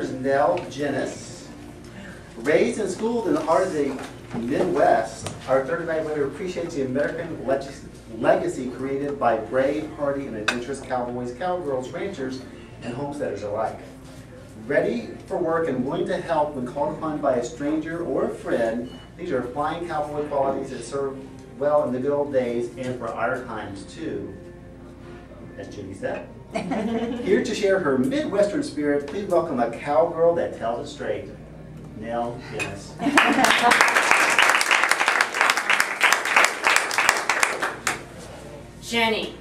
is Nell, Raised and schooled in the heart of the Midwest, our third evaluator appreciates the American legacy created by brave, hardy, and adventurous cowboys, cowgirls, ranchers, and homesteaders alike. Ready for work and willing to help when called upon by a stranger or a friend, these are fine cowboy qualities that serve well in the good old days and for our times too, as Ginny said. Here to share her Midwestern spirit, please welcome a cowgirl that tells it straight, Nell. Jenny,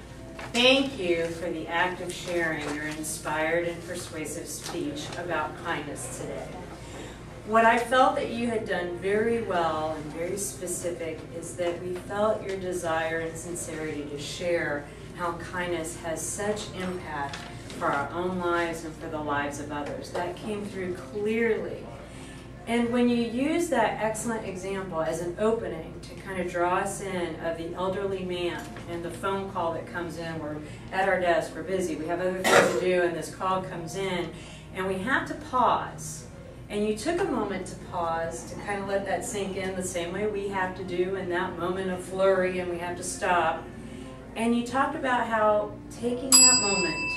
thank you for the act of sharing your inspired and persuasive speech about kindness today. What I felt that you had done very well and very specific is that we felt your desire and sincerity to share how kindness has such impact for our own lives and for the lives of others. That came through clearly. And when you use that excellent example as an opening to kind of draw us in of the elderly man and the phone call that comes in, we're at our desk, we're busy, we have other things to do, and this call comes in, and we have to pause. And you took a moment to pause to kind of let that sink in the same way we have to do in that moment of flurry and we have to stop. And you talked about how taking that moment,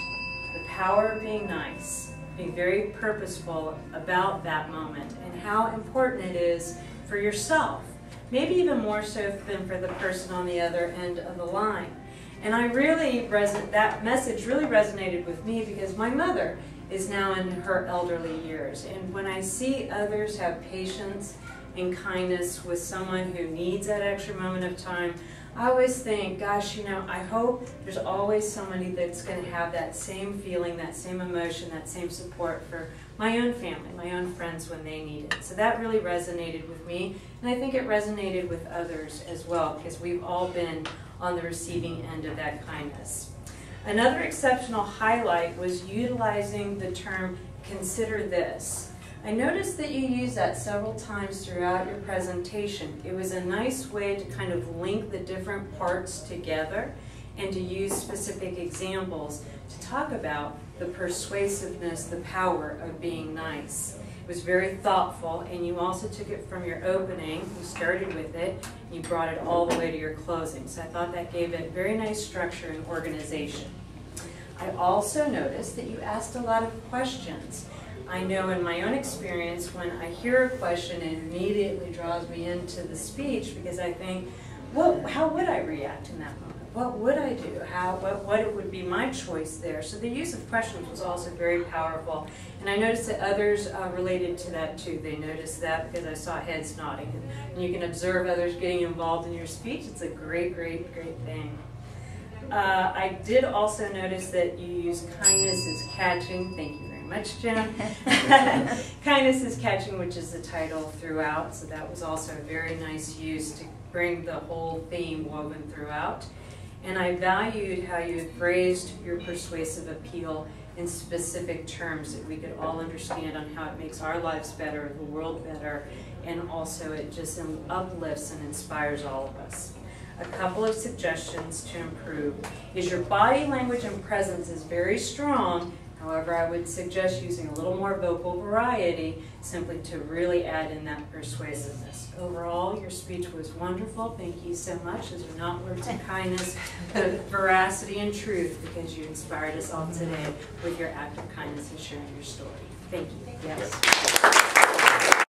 the power of being nice, being very purposeful about that moment and how important it is for yourself, maybe even more so than for the person on the other end of the line. And that message really resonated with me because my mother is now in her elderly years. And when I see others have patience and kindness with someone who needs that extra moment of time, I always think, gosh, you know, I hope there's always somebody that's going to have that same feeling, that same emotion, that same support for my own family, my own friends when they need it. So that really resonated with me, and I think it resonated with others as well, because we've all been on the receiving end of that kindness. Another exceptional highlight was utilizing the term, consider this. I noticed that you used that several times throughout your presentation. It was a nice way to kind of link the different parts together and to use specific examples to talk about the persuasiveness, the power of being nice. It was very thoughtful, and you also took it from your opening, you started with it, and you brought it all the way to your closing. So I thought that gave it very nice structure and organization. I also noticed that you asked a lot of questions. I know in my own experience, when I hear a question, it immediately draws me into the speech because I think, well, how would I react in that moment? What would I do? What would be my choice there? So the use of questions was also very powerful. And I noticed that others related to that too. They noticed that because I saw heads nodding. And you can observe others getting involved in your speech. It's a great, great, great thing. I did also notice that you use kindness is catching. Thank you very much, Jim. Kindness is catching, which is the title throughout. So that was also a very nice use to bring the whole theme woven throughout. And I valued how you had phrased your persuasive appeal in specific terms that we could all understand on how it makes our lives better, the world better, and also it just uplifts and inspires all of us. A couple of suggestions to improve is your body language and presence is very strong. However, I would suggest using a little more vocal variety simply to really add in that persuasiveness. Overall, your speech was wonderful. Thank you so much. Those are not words of kindness, but veracity and truth, because you inspired us all today with your act of kindness and sharing your story. Thank you. Yes.